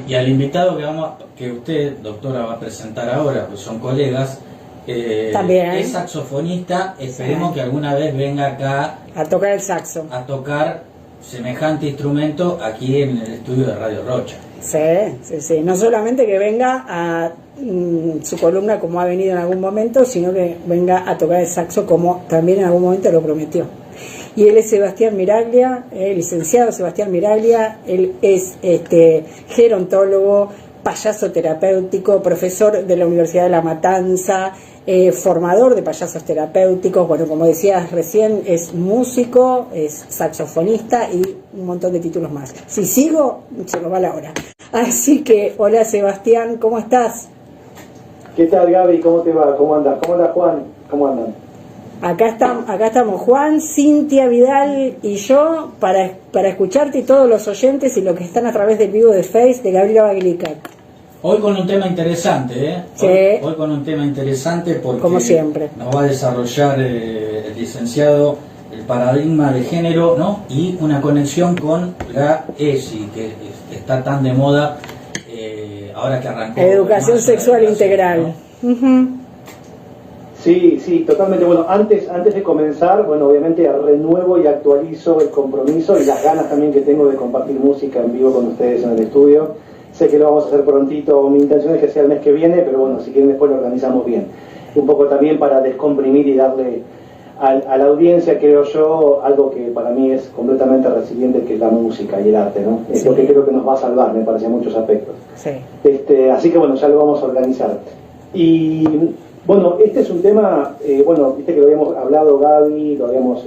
Y al invitado que usted, doctora, va a presentar ahora, pues son colegas, también es saxofonista, esperemos que alguna vez venga acá a tocar el saxo, a tocar semejante instrumento aquí en el estudio de Radio Rocha. Sí. No solamente que venga a su columna como ha venido en algún momento, sino que venga a tocar el saxo como también en algún momento lo prometió. Y él es Sebastián Miraglia, licenciado Sebastián Miraglia. Él es gerontólogo, payaso terapéutico, profesor de la Universidad de La Matanza, formador de payasos terapéuticos. Bueno, como decías recién, es músico, es saxofonista y un montón de títulos más. Si sigo, se nos va la hora. Así que, hola Sebastián, ¿cómo estás? ¿Qué tal, Gaby? ¿Cómo te va? ¿Cómo andas? ¿Cómo anda Juan? ¿Cómo andan? Acá estamos Juan, Cintia Vidal y yo para escucharte y todos los oyentes y los que están a través del vivo de Face de Gabriela Baglica. Hoy con un tema interesante, ¿eh? Sí. Hoy con un tema interesante porque como siempre nos va a desarrollar el licenciado el paradigma de género, ¿no? Y una conexión con la ESI, que está tan de moda ahora que arrancó. Educación sexual integral, ¿no? Uh-huh. Sí, totalmente. Bueno, antes de comenzar, bueno, obviamente renuevo y actualizo el compromiso y las ganas también que tengo de compartir música en vivo con ustedes en el estudio. Sé que lo vamos a hacer prontito, mi intención es que sea el mes que viene, pero bueno, si quieren después lo organizamos bien. Un poco también para descomprimir y darle a la audiencia, creo yo, algo que para mí es completamente resiliente, que es la música y el arte, ¿no? Es lo que creo que nos va a salvar, me parece, en muchos aspectos. Sí. Así que bueno, ya lo vamos a organizar. Y bueno, este es un tema, viste que lo habíamos hablado, Gaby, lo habíamos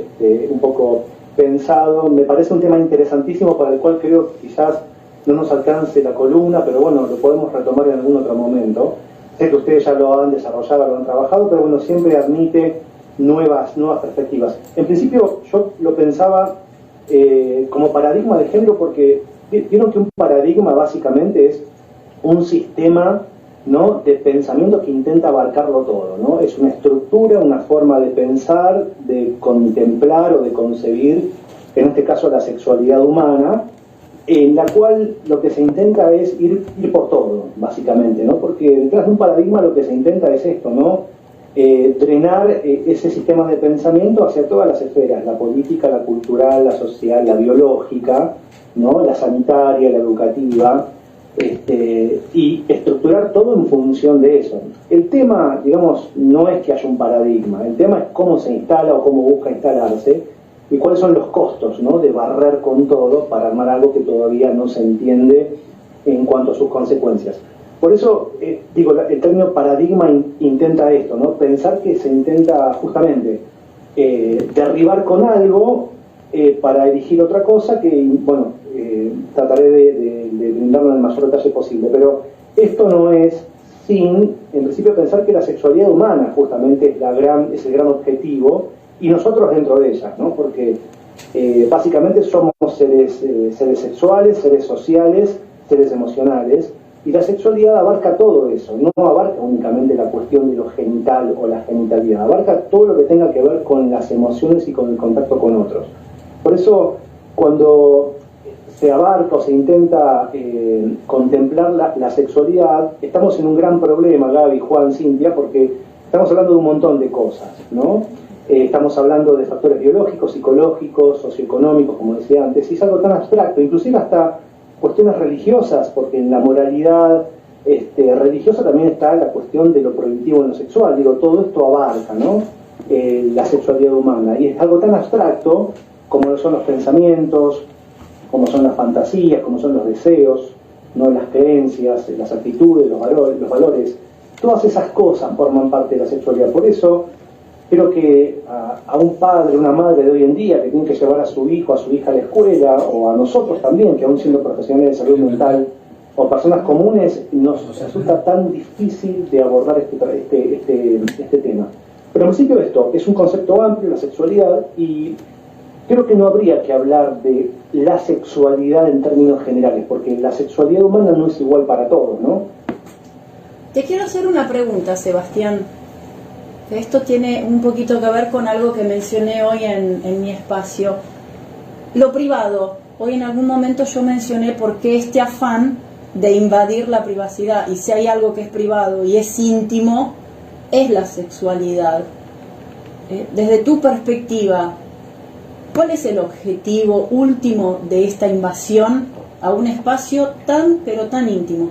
un poco pensado, me parece un tema interesantísimo para el cual creo que quizás no nos alcance la columna, pero bueno, lo podemos retomar en algún otro momento. Sé que ustedes ya lo han desarrollado, lo han trabajado, pero bueno, siempre admite nuevas perspectivas. En principio yo lo pensaba como paradigma de género, porque vieron que un paradigma básicamente es un sistema, ¿no?, de pensamiento que intenta abarcarlo todo, ¿no? Es una estructura, una forma de pensar, de contemplar o de concebir, en este caso la sexualidad humana, en la cual lo que se intenta es ir por todo, básicamente, ¿no? Porque detrás de un paradigma lo que se intenta es esto, ¿no? Drenar ese sistema de pensamiento hacia todas las esferas, la política, la cultural, la social, la biológica, ¿no?, la sanitaria, la educativa, y estructurar todo en función de eso. El tema, digamos, no es que haya un paradigma, el tema es cómo se instala o cómo busca instalarse y cuáles son los costos, ¿no?, de barrer con todo para armar algo que todavía no se entiende en cuanto a sus consecuencias. Por eso, el término paradigma intenta esto, ¿no?, pensar que se intenta justamente derribar con algo para erigir otra cosa que, bueno, trataré de brindarlo en el mayor detalle posible, pero esto no es sin, en principio, pensar que la sexualidad humana justamente es el gran objetivo y nosotros dentro de ella, ¿no?, porque básicamente somos seres sexuales, seres sociales, seres emocionales, y la sexualidad abarca todo eso, no abarca únicamente la cuestión de lo genital o la genitalidad, abarca todo lo que tenga que ver con las emociones y con el contacto con otros. Por eso, cuando se abarca o se intenta contemplar la sexualidad, estamos en un gran problema, Gaby, Juan, Cintia, porque estamos hablando de un montón de cosas, ¿no? Estamos hablando de factores biológicos, psicológicos, socioeconómicos, como decía antes, y es algo tan abstracto, inclusive hasta cuestiones religiosas, porque en la moralidad religiosa también está la cuestión de lo prohibitivo en lo sexual. Digo, todo esto abarca, ¿no?, la sexualidad humana, y es algo tan abstracto como lo son los pensamientos, como son las fantasías, como son los deseos, ¿no?, las creencias, las actitudes, los valores. Todas esas cosas forman parte de la sexualidad. Por eso creo que a un padre, una madre de hoy en día que tiene que llevar a su hijo, a su hija a la escuela, o a nosotros también, que aún siendo profesionales de salud mental o personas comunes, nos resulta tan difícil de abordar este tema. Pero en principio esto es un concepto amplio, la sexualidad, y creo que no habría que hablar de la sexualidad en términos generales, porque la sexualidad humana no es igual para todos, ¿no? Te quiero hacer una pregunta, Sebastián. Esto tiene un poquito que ver con algo que mencioné hoy en mi espacio. Lo privado. Hoy en algún momento yo mencioné por qué este afán de invadir la privacidad, y si hay algo que es privado y es íntimo, es la sexualidad. Desde tu perspectiva, ¿cuál es el objetivo último de esta invasión a un espacio tan, pero tan íntimo?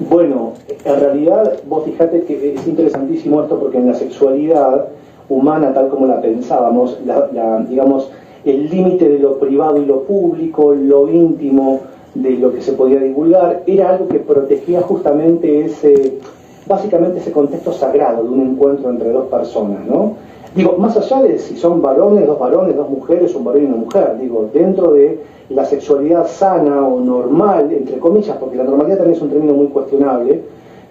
Bueno, en realidad vos fijate que es interesantísimo esto, porque en la sexualidad humana, tal como la pensábamos, digamos, el límite de lo privado y lo público, lo íntimo de lo que se podía divulgar, era algo que protegía justamente básicamente ese contexto sagrado de un encuentro entre dos personas, ¿no? Digo, más allá de si son varones, dos mujeres, un varón y una mujer, digo, dentro de la sexualidad sana o normal, entre comillas, porque la normalidad también es un término muy cuestionable,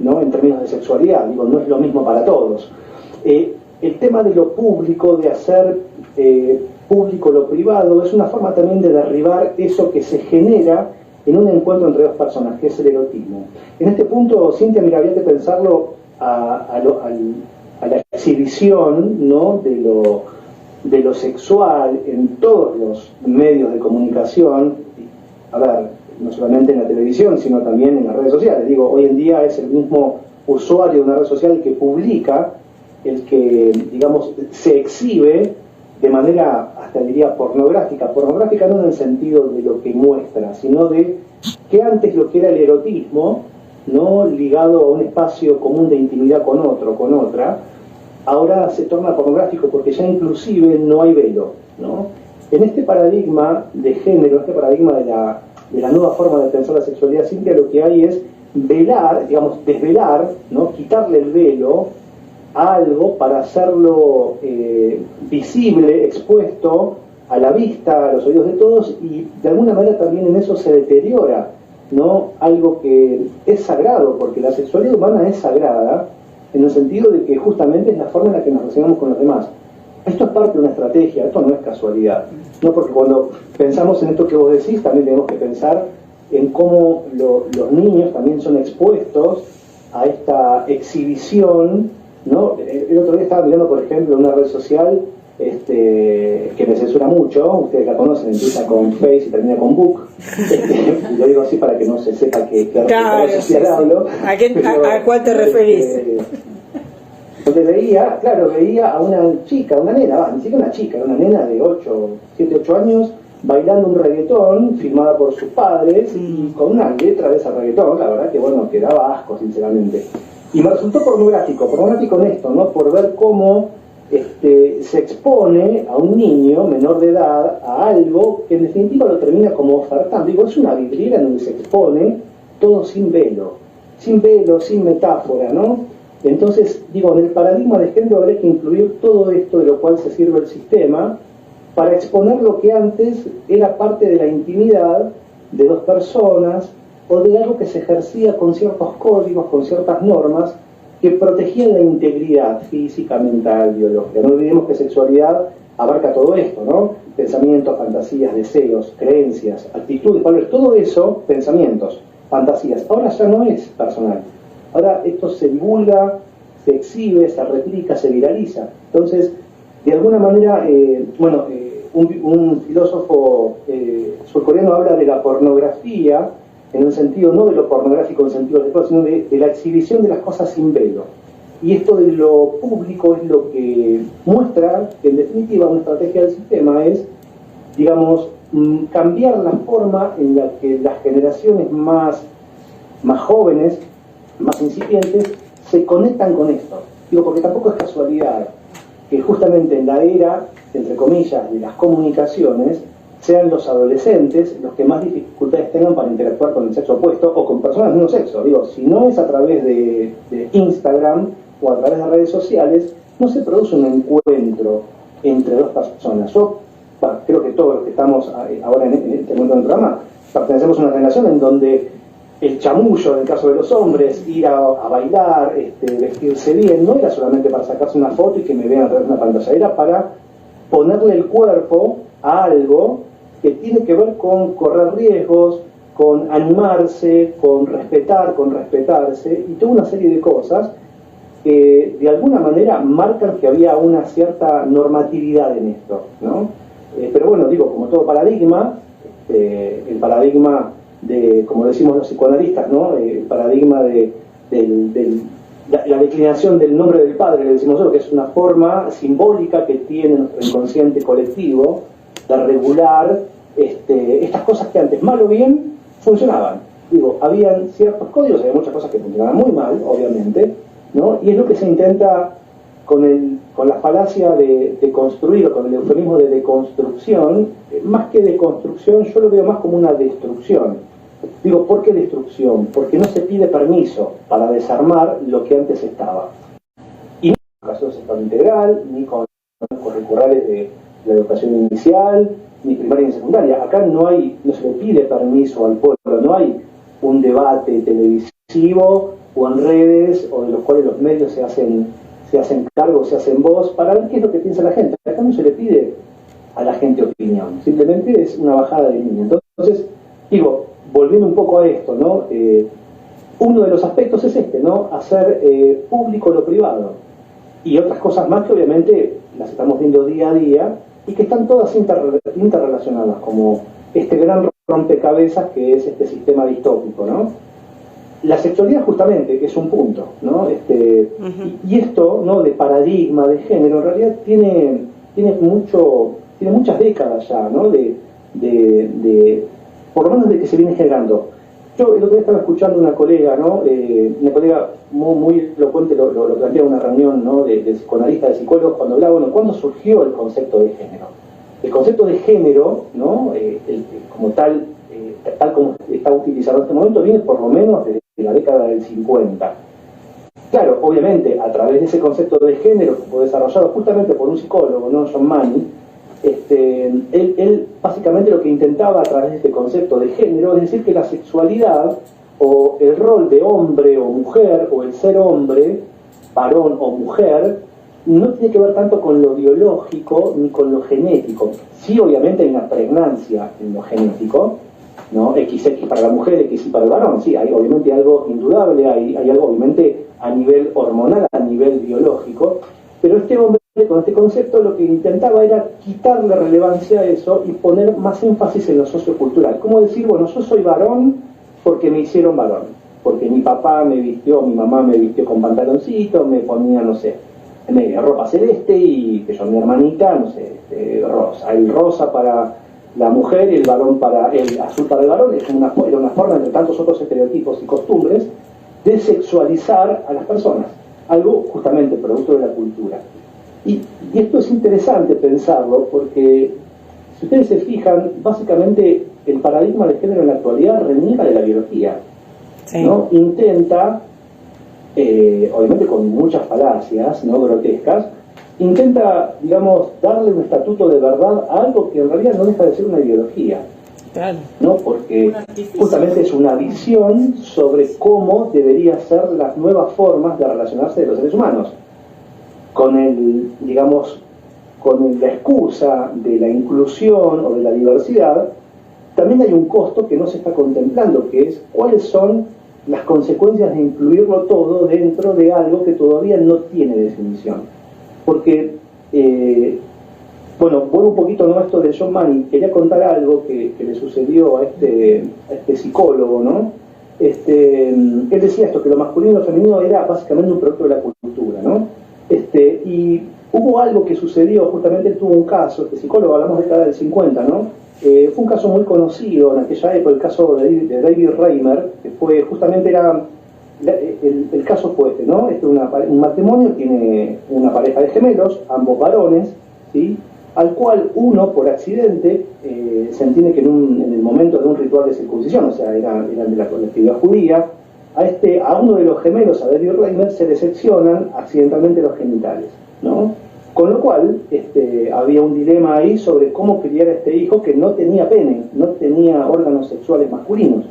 ¿no? En términos de sexualidad, digo, no es lo mismo para todos. El tema de lo público, de hacer público lo privado, es una forma también de derribar eso que se genera en un encuentro entre dos personas, que es el erotismo. En este punto, Cintia, mira, había que pensarlo a la exhibición, ¿no?, de lo sexual en todos los medios de comunicación, a ver, no solamente en la televisión, sino también en las redes sociales. Digo, hoy en día es el mismo usuario de una red social el que publica, el que, digamos, se exhibe de manera, hasta diría, pornográfica no en el sentido de lo que muestra, sino de que antes lo que era el erotismo, ¿no?, ligado a un espacio común de intimidad con otro, con otra, ahora se torna pornográfico porque ya inclusive no hay velo, ¿no? En este paradigma de género, este paradigma de la nueva forma de pensar la sexualidad, Cintia, lo que hay es velar, digamos, desvelar, ¿no?, quitarle el velo a algo para hacerlo visible, expuesto a la vista, a los oídos de todos, y de alguna manera también en eso se deteriora, ¿no?, algo que es sagrado, porque la sexualidad humana es sagrada, en el sentido de que justamente es la forma en la que nos relacionamos con los demás. Esto es parte de una estrategia, esto no es casualidad, ¿no? Porque cuando pensamos en esto que vos decís, también tenemos que pensar en cómo los niños también son expuestos a esta exhibición, ¿no? El otro día estaba mirando, por ejemplo, una red social que me censura mucho, ustedes la conocen, empieza con Face y termina con Book, lo digo así para que no se sepa qué claro, red social hablo. ¿A cuál te referís? Donde veía a una chica, una nena, ni siquiera una chica, una nena de 7, 8 años, bailando un reggaetón, filmada por sus padres, y con una letra de ese reggaetón, la verdad que, bueno, que daba asco, sinceramente. Y me resultó pornográfico en esto, ¿no?, por ver cómo se expone a un niño menor de edad a algo que en definitiva lo termina como ofertando. Digo, es una vidriera en donde se expone todo sin velo, sin metáfora, ¿no? Entonces, digo, en el paradigma de género habría que incluir todo esto de lo cual se sirve el sistema para exponer lo que antes era parte de la intimidad de dos personas o de algo que se ejercía con ciertos códigos, con ciertas normas que protegían la integridad física, mental, biológica. No olvidemos que sexualidad abarca todo esto, ¿no? Pensamientos, fantasías, deseos, creencias, actitudes, valores, todo eso, pensamientos, fantasías. Ahora ya no es personal. Ahora esto se divulga, se exhibe, se replica, se viraliza. Entonces, de alguna manera, un filósofo surcoreano habla de la pornografía en un sentido, no de lo pornográfico en sentido de todo, sino de la exhibición de las cosas sin velo. Y esto de lo público es lo que muestra que, en definitiva, una estrategia del sistema es, digamos, cambiar la forma en la que las generaciones más jóvenes, más incipientes, se conectan con esto. Digo, porque tampoco es casualidad que justamente en la era, entre comillas, de las comunicaciones, sean los adolescentes los que más dificultades tengan para interactuar con el sexo opuesto o con personas del mismo sexo. Digo, si no es a través de Instagram o a través de redes sociales, no se produce un encuentro entre dos personas. Yo creo que todos los que estamos ahora en este momento del programa pertenecemos a una generación en donde el chamullo, en el caso de los hombres, ir a bailar, vestirse bien, no era solamente para sacarse una foto y que me vean a través de una pantalla, era para ponerle el cuerpo a algo que tiene que ver con correr riesgos, con animarse, con respetar, con respetarse, y toda una serie de cosas que de alguna manera marcan que había una cierta normatividad en esto, ¿no? Pero bueno, digo, como todo paradigma, el paradigma como decimos los psicoanalistas, ¿no? El paradigma de la declinación del nombre del padre, le decimos nosotros, que es una forma simbólica que tiene nuestro inconsciente colectivo de regular estas cosas que antes, mal o bien, funcionaban. Digo, habían ciertos códigos, había muchas cosas que funcionaban muy mal, obviamente, ¿no? Y es lo que se intenta con la falacia de construir, o con el eufemismo de deconstrucción. Más que deconstrucción, yo lo veo más como una destrucción. Digo, ¿por qué destrucción? Porque no se pide permiso para desarmar lo que antes estaba. Y no con educación sexual integral, ni con curriculares de la educación inicial, ni primaria ni secundaria. Acá no se le pide permiso al pueblo, no hay un debate televisivo o en redes, o de los cuales los medios se hacen cargo, se hacen voz, para ver qué es lo que piensa la gente. Acá no se le pide a la gente opinión, simplemente es una bajada de línea. Entonces, digo, volviendo un poco a esto, ¿no? Uno de los aspectos es ¿no? Hacer público lo privado. Y otras cosas más que obviamente las estamos viendo día a día y que están todas interrelacionadas, como este gran rompecabezas que es este sistema distópico, ¿no? La sexualidad justamente es un punto, ¿no? Y esto, ¿no? De paradigma, de género, en realidad tiene muchas décadas ya, ¿no? Por lo menos de que se viene generando. Yo el otro día estaba escuchando una colega, ¿no? Una colega muy elocuente lo plantea en una reunión, ¿no? de psicoanalistas, de psicólogos, cuando hablaba, bueno, ¿cuándo surgió el concepto de género? El concepto de género, ¿no? Como tal como está utilizado en este momento, viene por lo menos desde la década del 50. Claro, obviamente, a través de ese concepto de género que fue desarrollado justamente por un psicólogo, ¿no? John Money, él básicamente lo que intentaba a través de este concepto de género es decir que la sexualidad o el rol de hombre o mujer o el ser hombre, varón o mujer, no tiene que ver tanto con lo biológico ni con lo genético. Sí, obviamente hay una pregnancia en lo genético, ¿no? XX para la mujer, XY para el varón, sí, hay obviamente algo indudable, hay algo obviamente a nivel hormonal, a nivel biológico, pero este hombre con este concepto lo que intentaba era quitarle relevancia a eso y poner más énfasis en lo sociocultural. Como decir, bueno, yo soy varón porque me hicieron varón, porque mi papá me vistió, mi mamá me vistió con pantaloncito, me ponía, no sé, ropa celeste y que yo, mi hermanita, no sé, rosa. El rosa para la mujer y el azul para el varón. Era una forma, entre tantos otros estereotipos y costumbres, de sexualizar a las personas. Algo justamente producto de la cultura. Y esto es interesante pensarlo porque, si ustedes se fijan, básicamente el paradigma de género en la actualidad reniega de la biología. Sí. ¿No? Intenta, obviamente con muchas falacias, ¿no? Grotescas, intenta, digamos, darle un estatuto de verdad a algo que en realidad no deja de ser una ideología. Claro. ¿No? Porque justamente es una visión sobre cómo deberían ser las nuevas formas de relacionarse de los seres humanos. Con la excusa de la inclusión o de la diversidad, también hay un costo que no se está contemplando, que es cuáles son las consecuencias de incluirlo todo dentro de algo que todavía no tiene definición. Porque, vuelvo un poquito a esto de John Money, quería contar algo que le sucedió a este psicólogo, ¿no? Él decía esto, que lo masculino y lo femenino era básicamente un producto de la cultura, ¿no? Y hubo algo que sucedió, justamente él tuvo un caso, este psicólogo, hablamos de la década del 50, ¿no? Fue un caso muy conocido en aquella época, el caso de David Reimer, que fue justamente el caso fue ¿no? Un matrimonio tiene una pareja de gemelos, ambos varones, ¿sí? Al cual uno, por accidente, se entiende que en el momento de un ritual de circuncisión, o sea, eran de la colectividad judía, a uno de los gemelos, a David Reimer, se le seccionan accidentalmente los genitales, ¿no? Con lo cual, había un dilema ahí sobre cómo criar a este hijo que no tenía pene, no tenía órganos sexuales masculinos.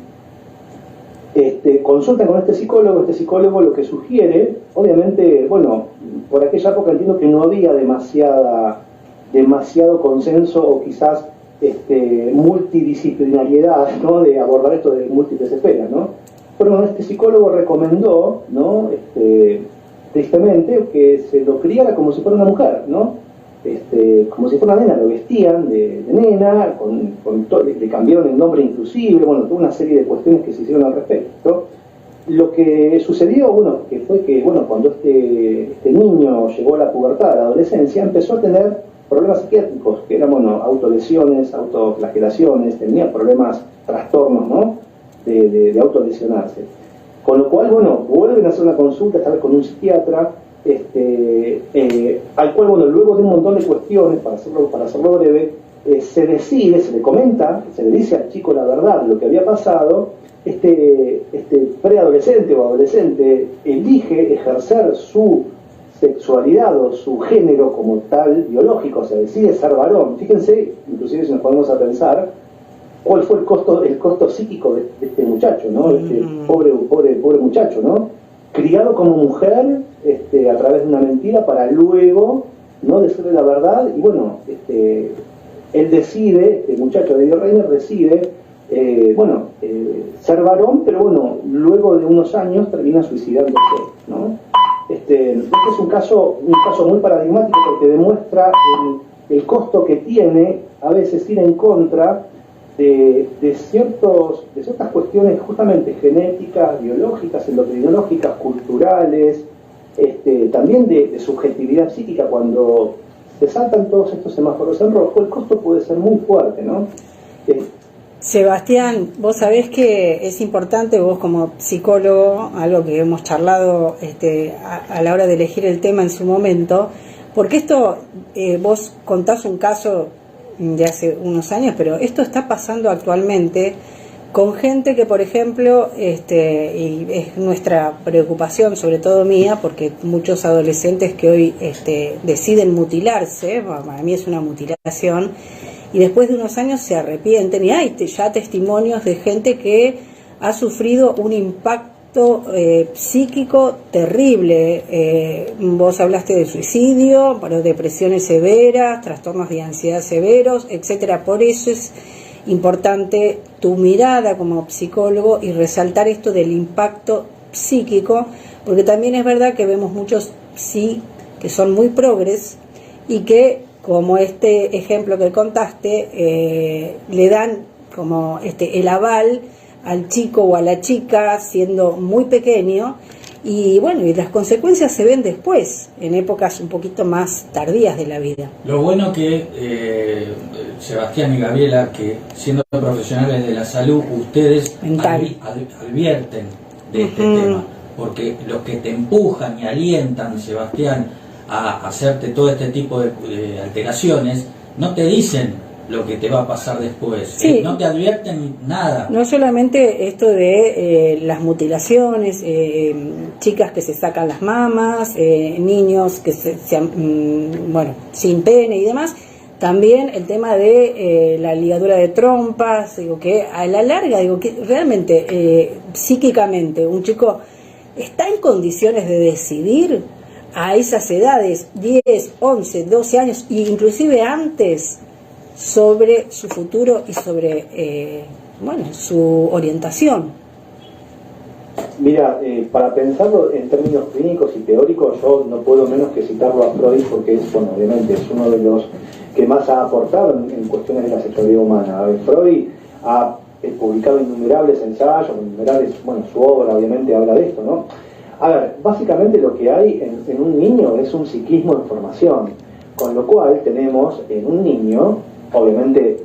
Consultan con este psicólogo lo que sugiere, obviamente, por aquella época entiendo que no había demasiado consenso o quizás multidisciplinariedad, ¿no? De abordar esto de múltiples esferas, ¿no? Pero este psicólogo recomendó, ¿no? Tristemente, que se lo criara como si fuera una mujer, ¿no? como si fuera una nena, lo vestían de nena, le cambiaron el nombre inclusive, bueno, toda una serie de cuestiones que se hicieron al respecto. Lo que sucedió, bueno, que fue que, bueno, cuando este niño llegó a la pubertad, a la adolescencia, empezó a tener problemas psiquiátricos, que eran, bueno, autolesiones, autoflagelaciones, tenía problemas, trastornos, ¿no?, de autolesionarse. Con lo cual, bueno, vuelven a hacer una consulta, esta vez con un psiquiatra, al cual, bueno, luego de un montón de cuestiones, para hacerlo breve, se le comenta, se le dice al chico la verdad de lo que había pasado. Este preadolescente o adolescente elige ejercer su sexualidad o su género como tal biológico, o sea, decide ser varón. Fíjense, inclusive si nos ponemos a pensar, cuál fue el costo psíquico de este muchacho, ¿no? De este pobre muchacho, ¿no? Criado como mujer, a través de una mentira, para luego no decirle la verdad. Y bueno, él decide, este muchacho de Reiner decide, ser varón, pero bueno, luego de unos años termina suicidándose, ¿no? Este es un caso muy paradigmático, porque demuestra el costo que tiene a veces ir en contra de ciertas cuestiones justamente genéticas, biológicas, endocrinológicas, culturales, también de subjetividad psíquica. Cuando se saltan todos estos semáforos en rojo, el costo puede ser muy fuerte, ¿no? Sebastián, vos sabés que es importante, vos como psicólogo, algo que hemos charlado a la hora de elegir el tema en su momento, porque esto, vos contás un caso de hace unos años, pero esto está pasando actualmente con gente que, por ejemplo, y es nuestra preocupación, sobre todo mía, porque muchos adolescentes que hoy deciden mutilarse, para mí es una mutilación, y después de unos años se arrepienten, y hay ya testimonios de gente que ha sufrido un impacto psíquico terrible. Vos hablaste de suicidio, depresiones severas, trastornos de ansiedad severos, etcétera. Por eso es importante tu mirada como psicólogo y resaltar esto del impacto psíquico, porque también es verdad que vemos muchos que son muy progres y que, como este ejemplo que contaste, le dan como el aval al chico o a la chica siendo muy pequeño, y bueno, y las consecuencias se ven después, en épocas un poquito más tardías de la vida. Lo bueno que Sebastián y Gabriela, que siendo profesionales de la salud, ustedes advierten de este tema, porque los que te empujan y alientan, Sebastián, a hacerte todo este tipo de alteraciones, no te dicen lo que te va a pasar después, sí. No te advierten nada. No solamente esto de las mutilaciones, chicas que se sacan las mamas, niños que sin pene y demás, también el tema de la ligadura de trompas, digo que a la larga, digo que realmente psíquicamente un chico está en condiciones de decidir a esas edades, 10, 11, 12 años, e inclusive antes, sobre su futuro y sobre su orientación. Mira, para pensarlo en términos clínicos y teóricos, yo no puedo menos que citarlo a Freud, porque es, obviamente es uno de los que más ha aportado en cuestiones de la sexualidad humana. Freud ha publicado innumerables ensayos, su obra obviamente habla de esto, ¿no? A ver, básicamente lo que hay en un niño es un ciclismo de formación, con lo cual tenemos en un niño, obviamente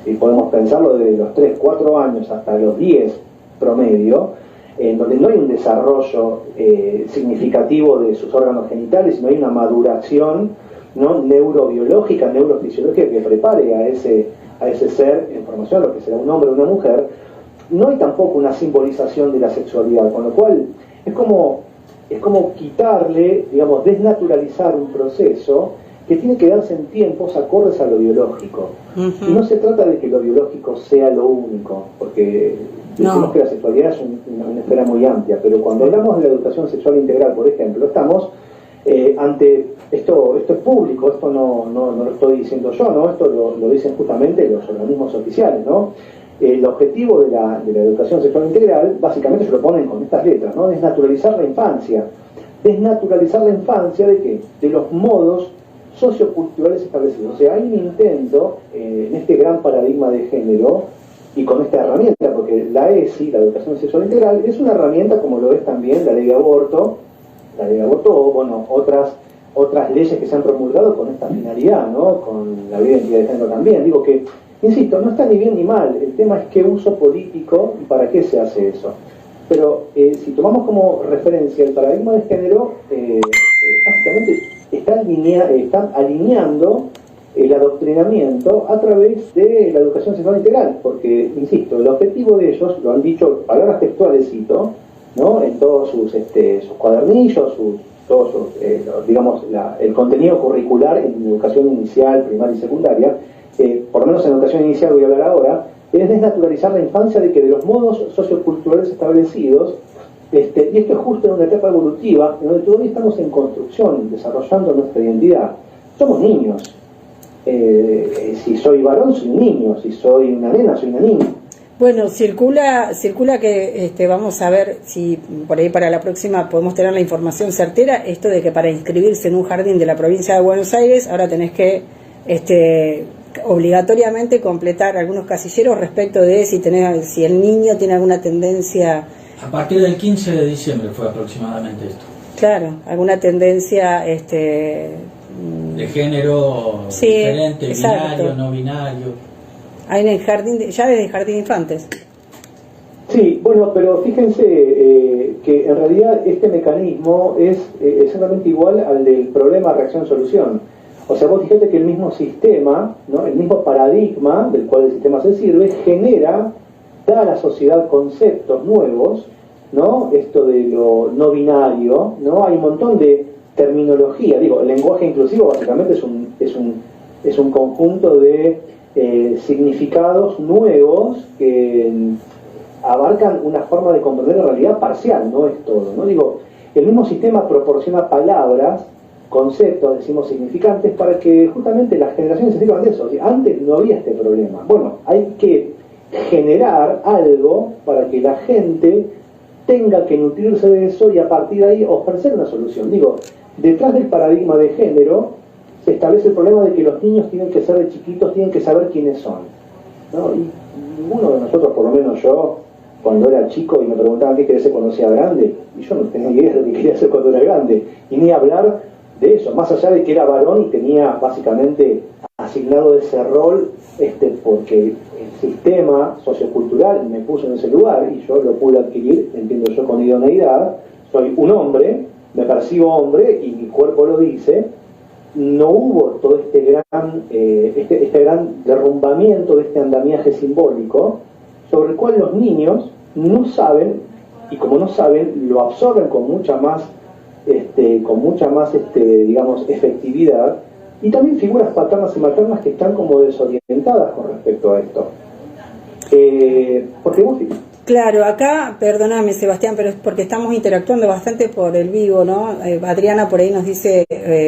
si podemos pensarlo, desde los 3, 4 años hasta los 10 promedio, en donde no hay un desarrollo significativo de sus órganos genitales, sino hay una maduración, ¿no?, neurobiológica, neurofisiológica, que prepare a ese ser en formación, lo que será un hombre o una mujer. No hay tampoco una simbolización de la sexualidad, con lo cual es como quitarle, digamos, desnaturalizar un proceso que tiene que darse en tiempos acordes a lo biológico. Y no se trata de que lo biológico sea lo único, porque decimos que la sexualidad es una esfera muy amplia, pero cuando hablamos de la educación sexual integral, por ejemplo, estamos ante esto es público, esto no lo estoy diciendo yo, ¿no? Esto lo dicen justamente los organismos oficiales, ¿no? El objetivo de la educación sexual integral, básicamente se lo ponen con estas letras, ¿no? Desnaturalizar la infancia, desnaturalizar la infancia ¿de qué? De los modos socioculturales establecidos. O sea, hay un intento en este gran paradigma de género y con esta herramienta, porque la ESI, la educación sexual integral, es una herramienta como lo es también la ley de aborto o bueno, otras leyes que se han promulgado con esta finalidad, ¿no? Con la ley de identidad de género también. Digo que, insisto, no está ni bien ni mal, el tema es qué uso político y para qué se hace eso. Pero si tomamos como referencia el paradigma de género, básicamente están alineando el adoctrinamiento a través de la educación sexual integral, porque, insisto, el objetivo de ellos, lo han dicho, palabras textuales cito, ¿no? En todos sus cuadernillos, digamos, el contenido curricular en educación inicial, primaria y secundaria, por lo menos en educación inicial voy a hablar ahora, es desnaturalizar la infancia de los modos socioculturales establecidos, y esto es justo en una etapa evolutiva en donde todavía estamos en construcción, desarrollando nuestra identidad. Somos niños. Si soy varón, soy un niño. Si soy una nena, soy una niña. Bueno, circula que vamos a ver si por ahí para la próxima podemos tener la información certera, esto de que para inscribirse en un jardín de la provincia de Buenos Aires ahora tenés que obligatoriamente completar algunos casilleros respecto de si el niño tiene alguna tendencia. A partir del 15 de diciembre fue aproximadamente esto. Claro, alguna tendencia de género sí, diferente, exacto. Binario, no binario. Hay en el jardín, ya desde el jardín de infantes. Sí, bueno, pero fíjense que en realidad este mecanismo es exactamente igual al del problema reacción-solución. O sea, vos fíjate que el mismo sistema, ¿no? El mismo paradigma del cual el sistema se sirve, da a la sociedad conceptos nuevos, ¿no? Esto de lo no binario, ¿no? Hay un montón de terminología. Digo, el lenguaje inclusivo básicamente es un conjunto de significados nuevos que abarcan una forma de comprender la realidad parcial, no es todo, ¿no? Digo, el mismo sistema proporciona palabras, conceptos, decimos significantes, para que justamente las generaciones se sirvan de eso. Antes no había este problema. Bueno, hay que generar algo para que la gente tenga que nutrirse de eso y a partir de ahí ofrecer una solución. Digo, detrás del paradigma de género se establece el problema de que los niños tienen que ser de chiquitos, tienen que saber quiénes son, ¿no? Y ninguno de nosotros, por lo menos yo, cuando era chico y me preguntaban qué quería ser cuando sea grande, y yo no tenía idea de lo que quería hacer cuando era grande, y ni hablar de eso, más allá de que era varón y tenía básicamente asignado ese rol, porque el sistema sociocultural me puso en ese lugar y yo lo pude adquirir, entiendo yo, con idoneidad. Soy un hombre, me percibo hombre y mi cuerpo lo dice. No hubo todo este gran derrumbamiento de este andamiaje simbólico sobre el cual los niños no saben, y como no saben, lo absorben con mucha más digamos, efectividad, y también figuras paternas y maternas que están como desorientadas con respecto a esto. Porque vos... Claro, acá, perdóname Sebastián, pero es porque estamos interactuando bastante por el vivo, ¿no? Adriana por ahí nos dice,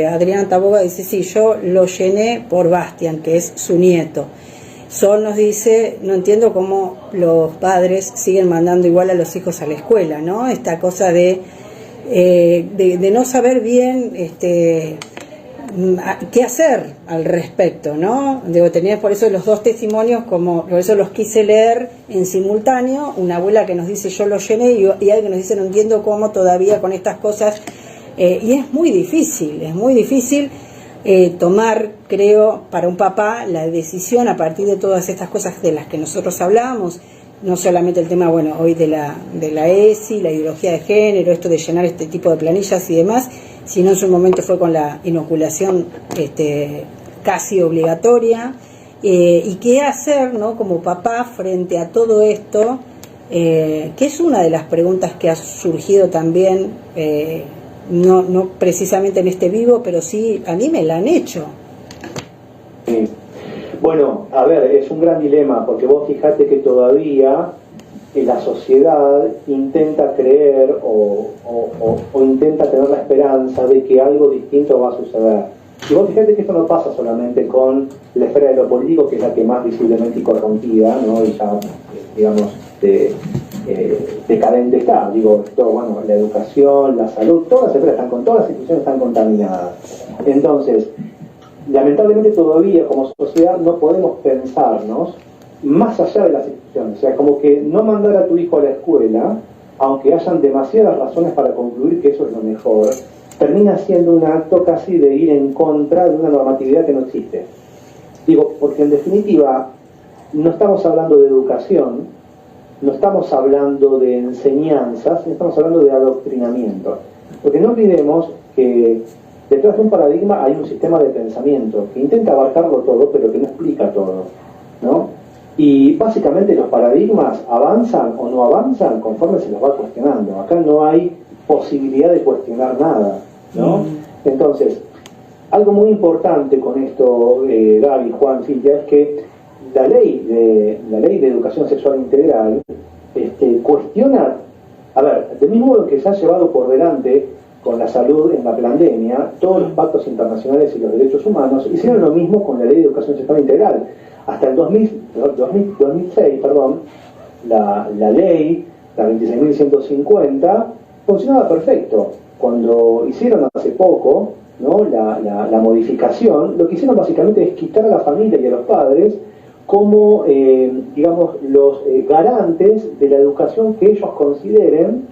Adriana Taboga dice, sí, yo lo llené por Bastian, que es su nieto. Sol nos dice, no entiendo cómo los padres siguen mandando igual a los hijos a la escuela, ¿no? Esta cosa de no saber bien qué hacer al respecto, ¿no? Debo tener por eso los dos testimonios, por eso los quise leer en simultáneo, una abuela que nos dice yo lo llené y alguien que nos dice no entiendo cómo todavía con estas cosas, y es muy difícil tomar, creo, para un papá la decisión a partir de todas estas cosas de las que nosotros hablamos, no solamente el tema, bueno, hoy de la ESI, la ideología de género, esto de llenar este tipo de planillas y demás, sino en su momento fue con la inoculación casi obligatoria, y qué hacer, ¿no?, como papá frente a todo esto, que es una de las preguntas que ha surgido también, no precisamente en este vivo, pero sí a mí me la han hecho. Sí. Bueno, a ver, es un gran dilema, porque vos fijate que todavía la sociedad intenta creer o intenta tener la esperanza de que algo distinto va a suceder. Y vos fijate que esto no pasa solamente con la esfera de lo político, que es la que más visiblemente corrompida, ¿no? Y ya, digamos, decadente está. Digo, todo, bueno, la educación, la salud, todas las instituciones están contaminadas. Entonces, lamentablemente todavía como sociedad no podemos pensarnos más allá de las instituciones. O sea, como que no mandar a tu hijo a la escuela, aunque hayan demasiadas razones para concluir que eso es lo mejor, termina siendo un acto casi de ir en contra de una normatividad que no existe. Digo, porque en definitiva no estamos hablando de educación, no estamos hablando de enseñanzas, estamos hablando de adoctrinamiento. Porque no olvidemos que detrás de un paradigma hay un sistema de pensamiento que intenta abarcarlo todo, pero que no explica todo, ¿no? Y básicamente los paradigmas avanzan o no avanzan conforme se los va cuestionando. Acá no hay posibilidad de cuestionar nada, ¿no? Entonces, algo muy importante con esto, Gaby, Juan, Cintia, es que la ley de educación sexual integral cuestiona, a ver, del mismo modo que se ha llevado por delante con la salud en la pandemia, todos los pactos internacionales y los derechos humanos hicieron lo mismo con la ley de educación sexual integral. Hasta el 2006, la ley, la 26.150, funcionaba perfecto. Cuando hicieron hace poco, ¿no?, la modificación, lo que hicieron básicamente es quitar a la familia y a los padres como, digamos, los garantes de la educación que ellos consideren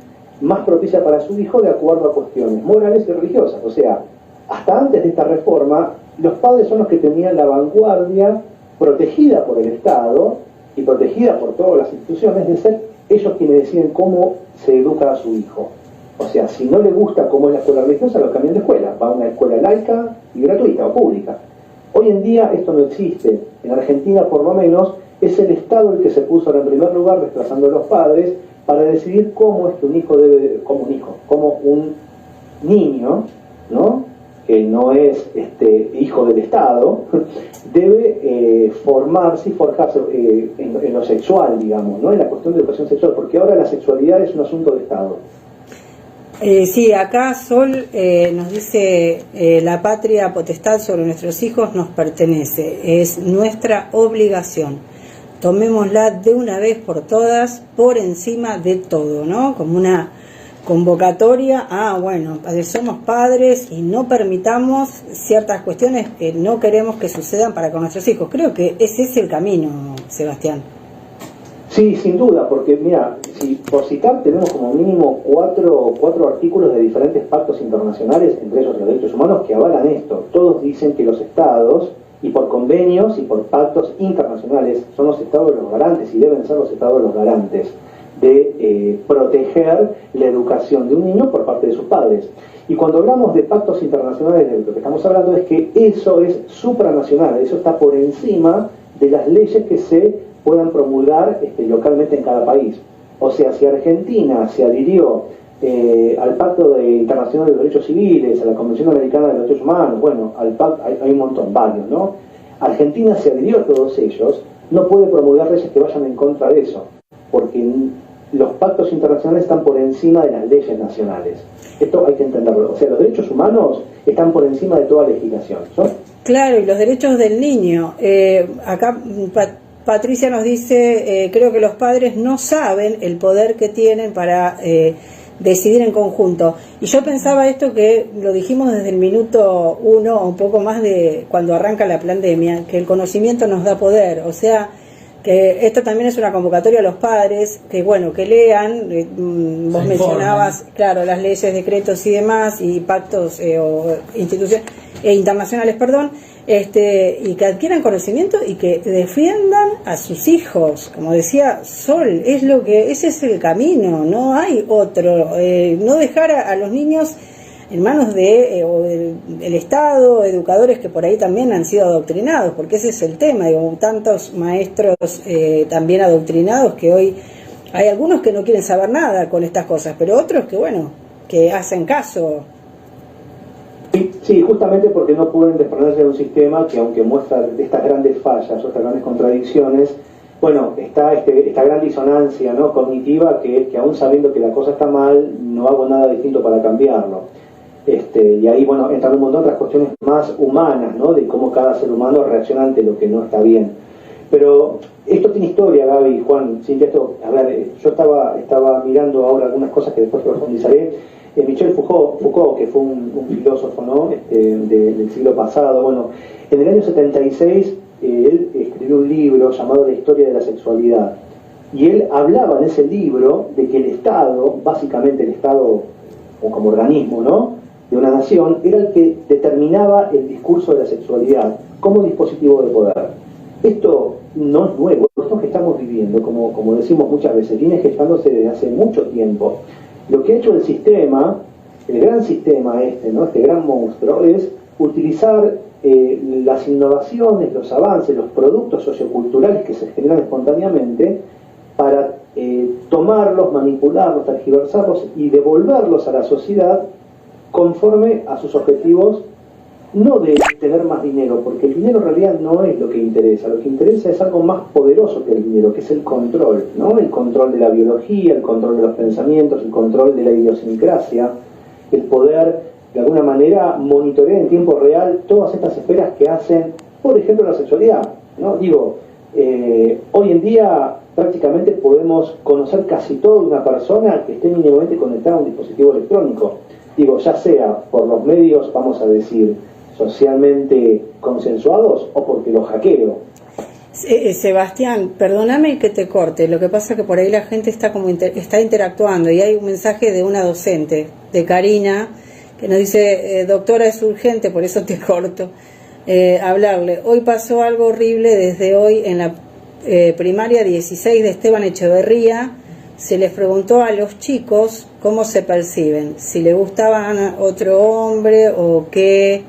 más propicia para su hijo de acuerdo a cuestiones morales y religiosas. O sea, hasta antes de esta reforma, los padres son los que tenían la vanguardia protegida por el Estado y protegida por todas las instituciones de ser ellos quienes deciden cómo se educa a su hijo. O sea, si no le gusta cómo es la escuela religiosa, lo cambian de escuela. Va a una escuela laica y gratuita o pública. Hoy en día esto no existe. En Argentina, por lo menos, es el Estado el que se puso en primer lugar, desplazando a los padres, para decidir cómo es que un hijo debe, como un niño, ¿no?, que no es hijo del Estado, debe formarse y forjarse en lo sexual, digamos, ¿no?, en la cuestión de educación sexual, porque ahora la sexualidad es un asunto de Estado. Sí, acá Sol nos dice, la patria potestad sobre nuestros hijos nos pertenece, es nuestra obligación. Tomémosla de una vez por todas, por encima de todo, ¿no? Como una convocatoria bueno, somos padres y no permitamos ciertas cuestiones que no queremos que sucedan para con nuestros hijos. Creo que ese es el camino, Sebastián. Sí, sin duda, porque mira, por citar, tenemos como mínimo cuatro artículos de diferentes pactos internacionales, entre ellos los derechos humanos, que avalan esto. Todos dicen que los estados, y por convenios y por pactos internacionales, son los estados los garantes, y deben ser los estados los garantes de proteger la educación de un niño por parte de sus padres. Y cuando hablamos de pactos internacionales, de lo que estamos hablando es que eso es supranacional, eso está por encima de las leyes que se puedan promulgar localmente en cada país. O sea, si Argentina se adhirió al Pacto Internacional de los Derechos Civiles, a la Convención Americana de los Derechos Humanos, bueno, al pacto, hay un montón, varios, ¿no? Argentina se adhirió a todos ellos, no puede promulgar leyes que vayan en contra de eso, porque los pactos internacionales están por encima de las leyes nacionales. Esto hay que entenderlo. O sea, los derechos humanos están por encima de toda legislación, ¿no? Claro, y los derechos del niño. Acá Patricia nos dice, creo que los padres no saben el poder que tienen para decidir en conjunto. Y yo pensaba esto que lo dijimos desde el minuto 1 o un poco más de cuando arranca la pandemia, que el conocimiento nos da poder. O sea, que esto también es una convocatoria a los padres, que bueno, que lean, vos mencionabas, claro, las leyes, decretos y demás, y pactos o instituciones internacionales, perdón, y que adquieran conocimiento y que defiendan a sus hijos, como decía Sol, ese es el camino, no hay otro, no dejar a los niños en manos del Estado, educadores que por ahí también han sido adoctrinados, porque ese es el tema, digo, tantos maestros también adoctrinados que hoy hay algunos que no quieren saber nada con estas cosas, pero otros que bueno, que hacen caso. Sí, justamente porque no pueden desprenderse de un sistema que, aunque muestra estas grandes fallas o estas grandes contradicciones, bueno, está esta gran disonancia, ¿no?, cognitiva, que es que aún sabiendo que la cosa está mal, no hago nada distinto para cambiarlo. Y ahí, bueno, entran un montón de otras cuestiones más humanas, ¿no?, de cómo cada ser humano reacciona ante lo que no está bien. Pero esto tiene historia, Gaby, Juan, Cintia, esto, a ver, yo estaba mirando ahora algunas cosas que después profundizaré. Michel Foucault, que fue un filósofo, ¿no? Del siglo pasado, bueno, en el año 76 él escribió un libro llamado La historia de la sexualidad, y él hablaba en ese libro de que el Estado, básicamente el Estado como organismo, ¿no?, de una nación, era el que determinaba el discurso de la sexualidad como dispositivo de poder. Esto no es nuevo, esto que estamos viviendo, como decimos muchas veces, viene gestándose desde hace mucho tiempo. Lo que ha hecho el sistema, el gran sistema ¿no?, este gran monstruo, es utilizar las innovaciones, los avances, los productos socioculturales que se generan espontáneamente para tomarlos, manipularlos, tergiversarlos y devolverlos a la sociedad conforme a sus objetivos, no de tener más dinero, porque el dinero en realidad no es lo que interesa es algo más poderoso que el dinero, que es el control, ¿no? El control de la biología, el control de los pensamientos, el control de la idiosincrasia, el poder de alguna manera monitorear en tiempo real todas estas esferas que hacen, por ejemplo, la sexualidad, ¿no? Digo, hoy en día prácticamente podemos conocer casi todo de una persona que esté mínimamente conectada a un dispositivo electrónico. Digo, ya sea por los medios, vamos a decir, socialmente consensuados o porque los hackeo. Sebastián, perdóname que te corte, lo que pasa es que por ahí la gente está está interactuando y hay un mensaje de una docente, de Karina, que nos dice, doctora, es urgente, por eso te corto, hablarle. Hoy pasó algo horrible desde hoy en la primaria 16 de Esteban Echeverría. Se les preguntó a los chicos cómo se perciben, si le gustaban a otro hombre o que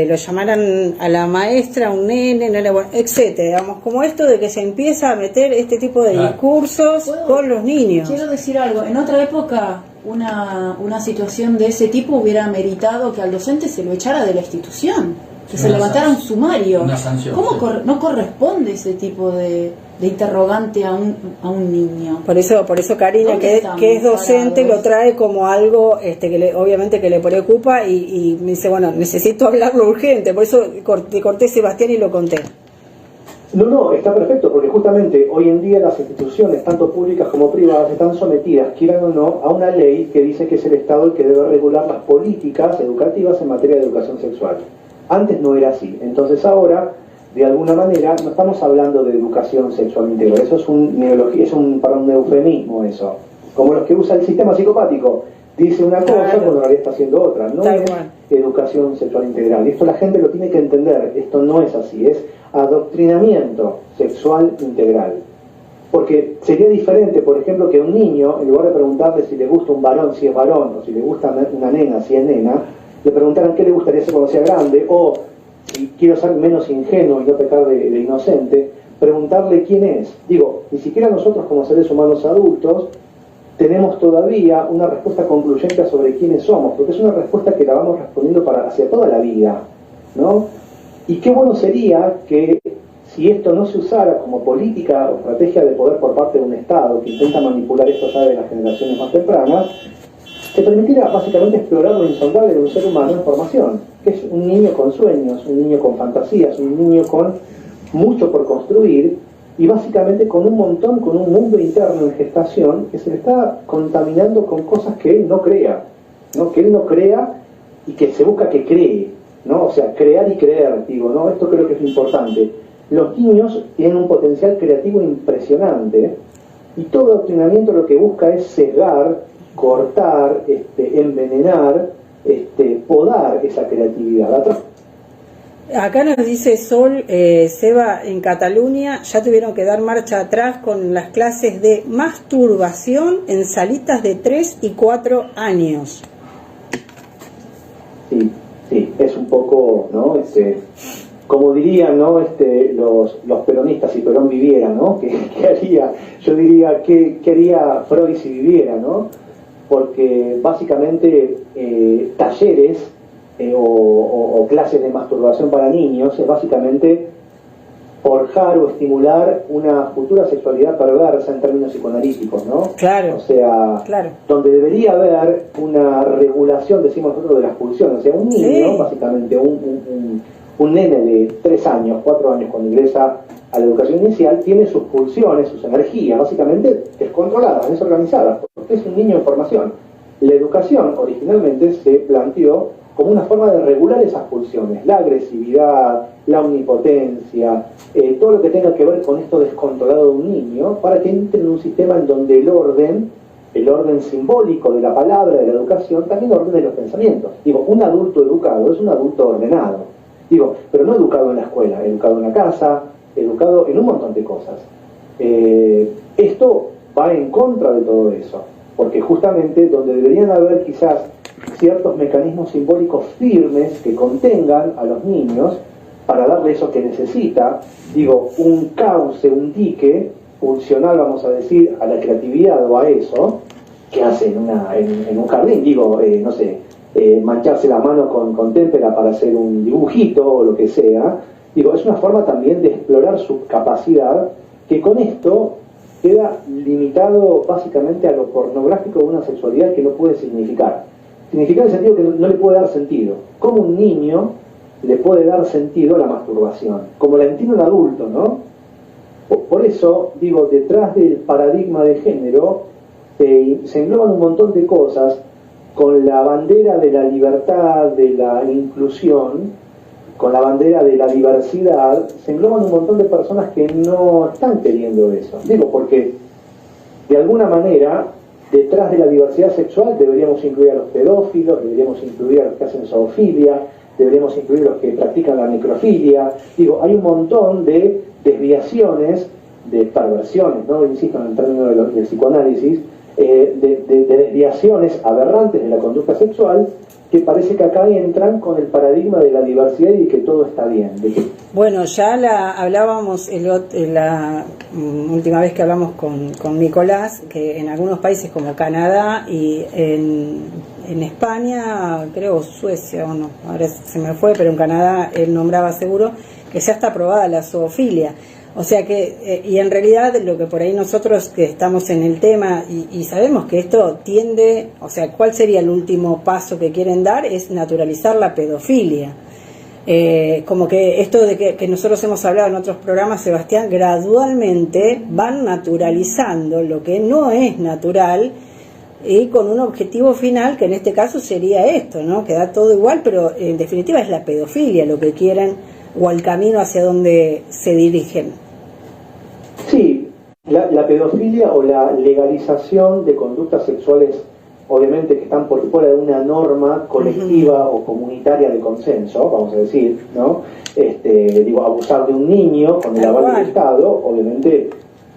lo llamaran a la maestra, un nene, etcétera. Digamos, como esto de que se empieza a meter este tipo de discursos con los niños. Quiero decir algo, en otra época una situación de ese tipo hubiera meritado que al docente se lo echara de la institución, que se levantara un sumario. Una sanción. ¿Cómo no corresponde ese tipo de interrogante a un niño? Por eso Karina, que es docente, lo trae como algo que obviamente que le preocupa y me dice, bueno, necesito hablarlo urgente, por eso te corté, Sebastián, y lo conté. No, está perfecto, porque justamente hoy en día las instituciones, tanto públicas como privadas, están sometidas, quieran o no, a una ley que dice que es el Estado el que debe regular las políticas educativas en materia de educación sexual. Antes no era así, entonces ahora, de alguna manera, no estamos hablando de educación sexual integral, eso es para un eufemismo eso, como los que usa el sistema psicopático, dice una cosa cuando en realidad está haciendo otra, no es educación sexual integral, y esto la gente lo tiene que entender, esto no es así, es adoctrinamiento sexual integral, porque sería diferente, por ejemplo, que un niño, en lugar de preguntarle si le gusta un varón, si es varón, o si le gusta una nena, si es nena, le preguntaran qué le gustaría ser cuando sea grande, o si quiero ser menos ingenuo y no pecar de inocente, preguntarle quién es. Digo, ni siquiera nosotros como seres humanos adultos tenemos todavía una respuesta concluyente sobre quiénes somos, porque es una respuesta que la vamos respondiendo hacia toda la vida, ¿no? Y qué bueno sería que si esto no se usara como política o estrategia de poder por parte de un Estado que intenta manipular esto ya de las generaciones más tempranas, se permitiera básicamente explorar lo insondable de un ser humano en formación, que es un niño con sueños, un niño con fantasías, un niño con mucho por construir y básicamente con un mundo interno en gestación que se le está contaminando con cosas que él no crea, ¿no? Que él no crea y que se busca que cree, ¿no? O sea, crear y creer, digo, ¿no? Esto creo que es importante. Los niños tienen un potencial creativo impresionante y todo adoctrinamiento lo que busca es sesgar, cortar, envenenar, podar esa creatividad. Acá nos dice Sol, Seba, en Cataluña ya tuvieron que dar marcha atrás con las clases de masturbación en salitas de 3 y 4 años. Sí, es un poco, ¿no? Como dirían, ¿no? Los peronistas, si Perón viviera, ¿no? ¿Qué haría? Yo diría, ¿qué haría Freud si viviera, ¿no? Porque básicamente talleres o clases de masturbación para niños es básicamente forjar o estimular una futura sexualidad perversa en términos psicoanalíticos, ¿no? Claro. O sea, donde debería haber una regulación, decimos nosotros, de las pulsiones. O sea, un niño, básicamente un un nene de 3 años, 4 años, cuando ingresa a la educación inicial, tiene sus pulsiones, sus energías, básicamente descontroladas, desorganizadas, porque es un niño en formación. La educación originalmente se planteó como una forma de regular esas pulsiones, la agresividad, la omnipotencia, todo lo que tenga que ver con esto descontrolado de un niño, para que entre en un sistema en donde el orden simbólico de la palabra, de la educación, también ordene los pensamientos. Digo, un adulto educado es un adulto ordenado. Digo, pero no educado en la escuela, educado en la casa, educado en un montón de cosas. Esto va en contra de todo eso, porque justamente donde deberían haber quizás ciertos mecanismos simbólicos firmes que contengan a los niños para darle eso que necesita, digo, un cauce, un dique funcional, vamos a decir, a la creatividad o a eso, que hace en un jardín, digo, no sé, mancharse la mano con témpera para hacer un dibujito o lo que sea, digo, es una forma también de explorar su capacidad, que con esto queda limitado básicamente a lo pornográfico de una sexualidad que no puede significar. Significar en el sentido que no le puede dar sentido. Como un niño le puede dar sentido a la masturbación, como la entiende un adulto, ¿no? Por eso, digo, detrás del paradigma de género se engloban un montón de cosas con la bandera de la libertad, de la inclusión, con la bandera de la diversidad, se engloban un montón de personas que no están queriendo eso. Digo, porque de alguna manera, detrás de la diversidad sexual deberíamos incluir a los pedófilos, deberíamos incluir a los que hacen zoofilia, deberíamos incluir a los que practican la necrofilia. Digo, hay un montón de desviaciones, de perversiones, ¿no? Insisto en el término del psicoanálisis, de desviaciones aberrantes de la conducta sexual, que parece que acá entran con el paradigma de la diversidad y de que todo está bien. Bueno, ya hablábamos la última vez que hablamos con Nicolás, que en algunos países como Canadá y en España, creo Suecia o no, ahora se me fue, pero en Canadá él nombraba seguro que ya está aprobada la zoofilia. O sea que, y en realidad lo que por ahí nosotros que estamos en el tema y sabemos que esto tiende, o sea, ¿cuál sería el último paso que quieren dar? Es naturalizar la pedofilia. Como que esto de que nosotros hemos hablado en otros programas, Sebastián, gradualmente van naturalizando lo que no es natural y con un objetivo final que en este caso sería esto, ¿no? Que da todo igual, pero en definitiva es la pedofilia lo que quieren o el camino hacia donde se dirigen. Sí, la pedofilia o la legalización de conductas sexuales, obviamente que están por fuera de una norma colectiva o comunitaria de consenso, vamos a decir, ¿no? Digo, abusar de un niño con el aval del Estado, obviamente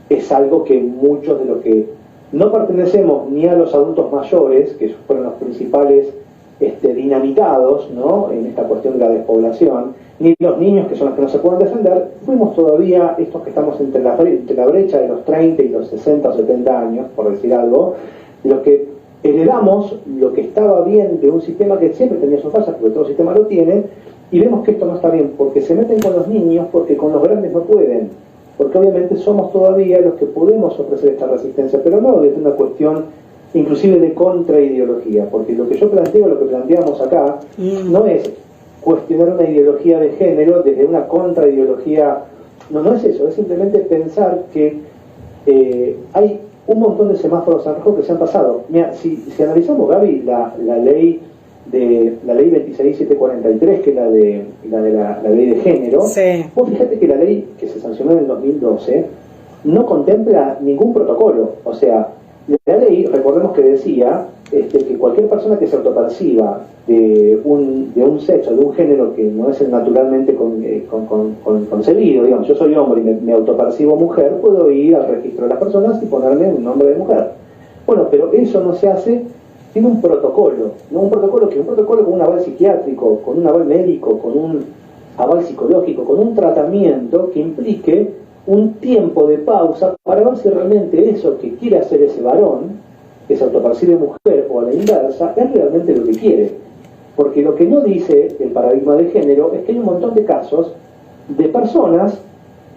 es algo que muchos de los que no pertenecemos ni a los adultos mayores, que fueron los principales dinamitados, ¿no?, en esta cuestión de la despoblación, ni los niños, que son los que no se pueden defender, fuimos todavía estos que estamos entre la brecha de los 30 y los 60 o 70 años, por decir algo, los que heredamos lo que estaba bien de un sistema que siempre tenía sus fallas, porque todo sistema lo tiene, y vemos que esto no está bien, porque se meten con los niños, porque con los grandes no pueden, porque obviamente somos todavía los que podemos ofrecer esta resistencia, pero no desde una cuestión inclusive de contraideología, porque lo que yo planteo, lo que planteamos acá, no es cuestionar una ideología de género desde una contraideología, no es eso, es simplemente pensar que hay un montón de semáforos en rojo que se han pasado. Mira, si analizamos, Gaby, la ley 26743, que es la ley de género, sí. Vos fíjate que la ley que se sancionó en el 2012 no contempla ningún protocolo. O sea, la ley, recordemos que decía que cualquier persona que se autoperciba de un sexo, de un género que no es el naturalmente concebido, digamos, yo soy hombre y me autopercibo mujer, puedo ir al registro de las personas y ponerme un nombre de mujer. Bueno, pero eso no se hace sin un protocolo, ¿no? Un protocolo con un aval psiquiátrico, con un aval médico, con un aval psicológico, con un tratamiento que implique un tiempo de pausa para ver si realmente eso que quiere hacer ese varón, que se autopercibe mujer o a la inversa, es realmente lo que quiere. Porque lo que no dice el paradigma de género es que hay un montón de casos de personas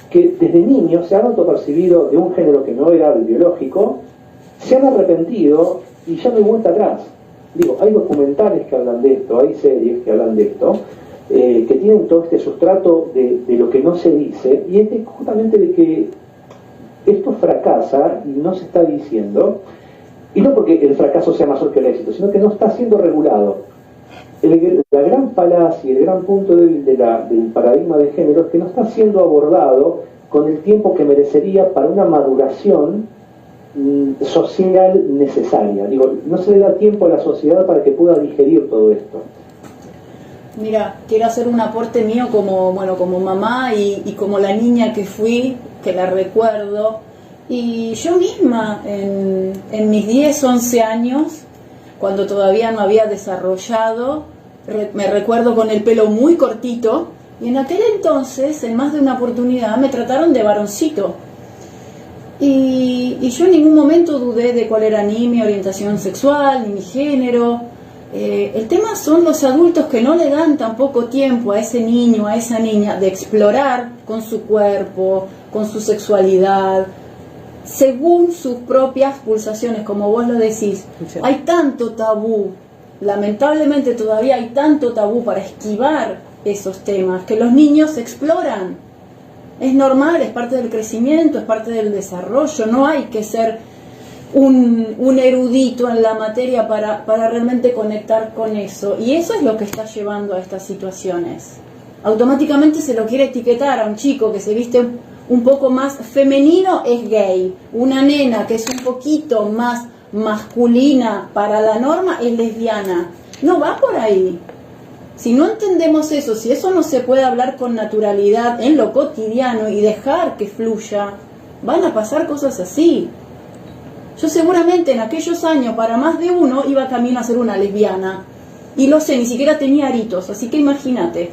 que desde niños se han autopercibido de un género que no era el biológico, se han arrepentido y ya no hay vuelta atrás. Digo, hay documentales que hablan de esto, hay series que hablan de esto, que tienen todo este sustrato de lo que no se dice, y es justamente de que esto fracasa y no se está diciendo, y no porque el fracaso sea mayor que el éxito, sino que no está siendo regulado. La gran falacia, el gran punto débil del paradigma de género es que no está siendo abordado con el tiempo que merecería para una maduración social necesaria. Digo, no se le da tiempo a la sociedad para que pueda digerir todo esto. Mira, quiero hacer un aporte mío como mamá y como la niña que fui, que la recuerdo. Y yo misma, en mis 10, 11 años, cuando todavía no había desarrollado, me recuerdo con el pelo muy cortito, y en aquel entonces, en más de una oportunidad, me trataron de varoncito. Y yo en ningún momento dudé de cuál era ni mi orientación sexual, ni mi género. El tema son los adultos que no le dan tampoco tiempo a ese niño, a esa niña, de explorar con su cuerpo, con su sexualidad, según sus propias pulsaciones, como vos lo decís. Sí. Hay tanto tabú, lamentablemente todavía hay tanto tabú para esquivar esos temas, que los niños exploran. Es normal, es parte del crecimiento, es parte del desarrollo, no hay que ser un erudito en la materia para realmente conectar con eso, y eso es lo que está llevando a estas situaciones. Automáticamente se lo quiere etiquetar a un chico que se viste un poco más femenino, es gay. Una nena que es un poquito más masculina para la norma, es lesbiana. No va por ahí. Si no entendemos eso, si eso no se puede hablar con naturalidad en lo cotidiano y dejar que fluya, van a pasar cosas así. Yo seguramente en aquellos años, para más de uno, iba camino a ser una lesbiana. Y lo sé, ni siquiera tenía aritos, así que imagínate.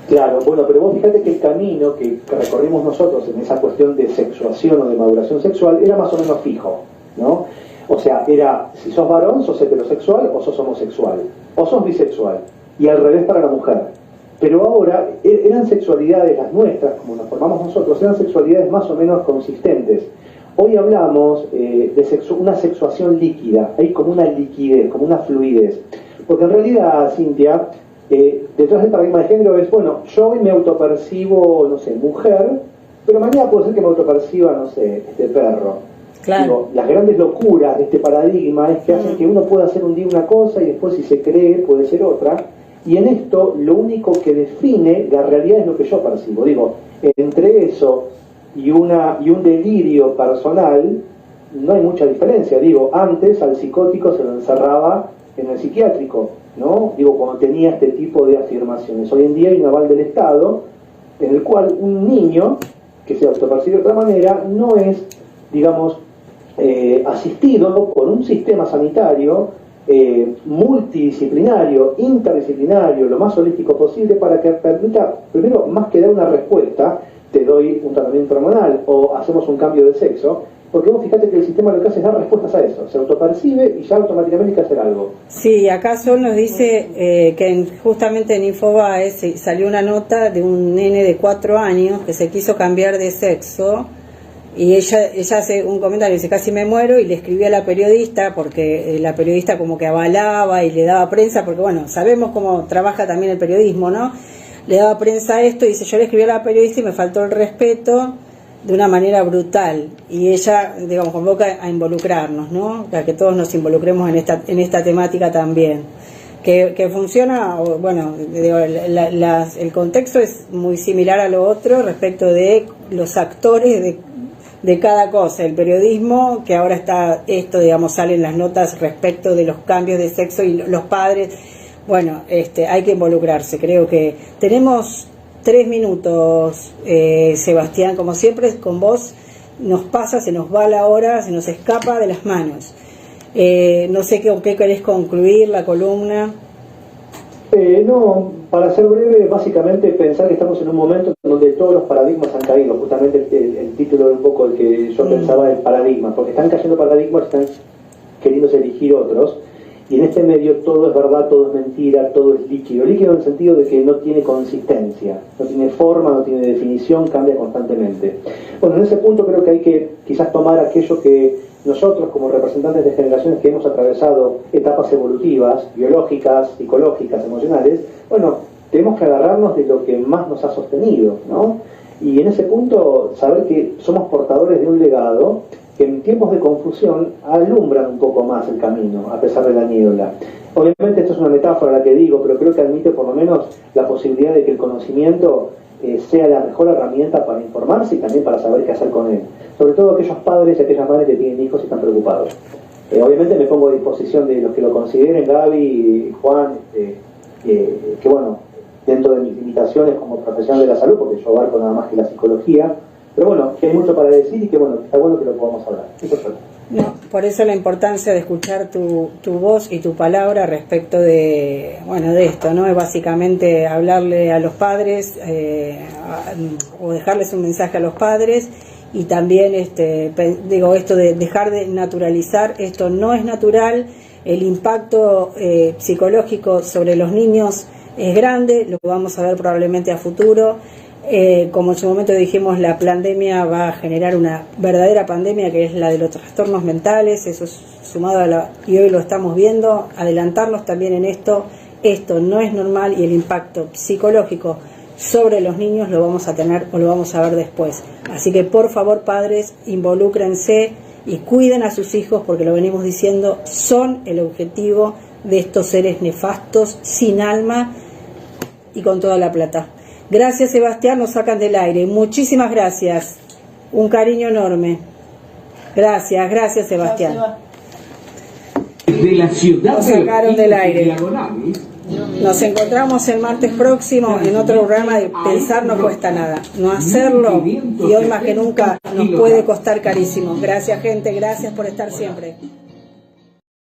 Claro, bueno, pero vos fíjate que el camino que recorrimos nosotros en esa cuestión de sexuación o de maduración sexual era más o menos fijo, ¿no? O sea, era, si sos varón, sos heterosexual o sos homosexual, o sos bisexual, y al revés para la mujer. Pero ahora eran sexualidades, las nuestras, como nos formamos nosotros, eran sexualidades más o menos consistentes. Hoy hablamos de una sexuación líquida, hay como una liquidez, como una fluidez. Porque en realidad, Cintia, detrás del paradigma de género es, bueno, yo hoy me autopercibo, no sé, mujer, pero mañana puede ser que me autoperciba, no sé, perro. Claro. Digo, las grandes locuras de este paradigma es que hacen que uno pueda hacer un día una cosa y después, si se cree, puede ser otra. Y en esto, lo único que define la realidad es lo que yo percibo. Digo, entre eso y un delirio personal no hay mucha diferencia. Digo, antes al psicótico se lo encerraba en el psiquiátrico, ¿no? Digo, cuando tenía este tipo de afirmaciones. Hoy en día hay un aval del Estado en el cual un niño que se autopercibe de otra manera no es, digamos, asistido por un sistema sanitario multidisciplinario, interdisciplinario, lo más holístico posible, para que permita, primero, más que dar una respuesta, te doy un tratamiento hormonal o hacemos un cambio de sexo, porque vos fíjate que el sistema lo que hace es dar respuestas a eso, se autopercibe y ya automáticamente hay que hacer algo. Sí, acá Sol nos dice que justamente en Infobae salió una nota de un nene de 4 años que se quiso cambiar de sexo, y ella hace un comentario, dice, casi me muero, y le escribió a la periodista, porque la periodista como que avalaba y le daba prensa, porque bueno, sabemos cómo trabaja también el periodismo, ¿no? Le daba prensa a esto, y dice, yo le escribí a la periodista y me faltó el respeto de una manera brutal, y ella, digamos, convoca a involucrarnos, ¿no? A que todos nos involucremos en esta temática también. Que funciona, bueno, digo, el contexto es muy similar a lo otro respecto de los actores de cada cosa. El periodismo, que ahora está esto, digamos, salen las notas respecto de los cambios de sexo y los padres. Bueno, hay que involucrarse. Creo que tenemos 3 minutos, Sebastián, como siempre con vos nos pasa, se nos va la hora, se nos escapa de las manos. No sé con qué querés concluir la columna. No, para ser breve, básicamente pensar que estamos en un momento donde todos los paradigmas han caído. Justamente el título de un poco el que yo pensaba es paradigmas, porque están cayendo paradigmas, están queriéndose erigir otros, y en este medio todo es verdad, todo es mentira, todo es líquido. Líquido en el sentido de que no tiene consistencia, no tiene forma, no tiene definición, cambia constantemente. Bueno, bueno, en ese punto creo que hay que quizás tomar aquello que nosotros como representantes de generaciones que hemos atravesado etapas evolutivas, biológicas, psicológicas, emocionales, bueno, tenemos que agarrarnos de lo que más nos ha sostenido, ¿no? Y en ese punto saber que somos portadores de un legado que en tiempos de confusión alumbran un poco más el camino, a pesar de la niebla. Obviamente esto es una metáfora la que digo, pero creo que admite por lo menos la posibilidad de que el conocimiento sea la mejor herramienta para informarse y también para saber qué hacer con él. Sobre todo aquellos padres y aquellas madres que tienen hijos y están preocupados. Obviamente me pongo a disposición de los que lo consideren, Gaby, Juan, que bueno, dentro de mis limitaciones como profesional de la salud, porque yo abarco nada más que la psicología, pero bueno, que hay mucho para decir y que bueno, está bueno que lo podamos hablar. Eso es todo. No, por eso la importancia de escuchar tu voz y tu palabra respecto de, bueno, de esto, ¿no? Es básicamente hablarle a los padres o dejarles un mensaje a los padres y también, digo, esto de dejar de naturalizar, esto no es natural, el impacto psicológico sobre los niños es grande, lo vamos a ver probablemente a futuro. Como en su momento dijimos, la pandemia va a generar una verdadera pandemia que es la de los trastornos mentales, eso es sumado a y hoy lo estamos viendo, adelantarnos también en esto no es normal y el impacto psicológico sobre los niños lo vamos a tener o lo vamos a ver después. Así que por favor, padres, involúcrense y cuiden a sus hijos porque lo venimos diciendo, son el objetivo de estos seres nefastos, sin alma y con toda la plata. Gracias, Sebastián, nos sacan del aire. Muchísimas gracias. Un cariño enorme. Gracias, Sebastián. De la ciudad nos sacaron del aire. Nos encontramos el martes próximo en otro programa de Pensar no cuesta nada. No hacerlo, y hoy más que nunca, nos puede costar carísimo. Gracias, gente. Gracias por estar siempre.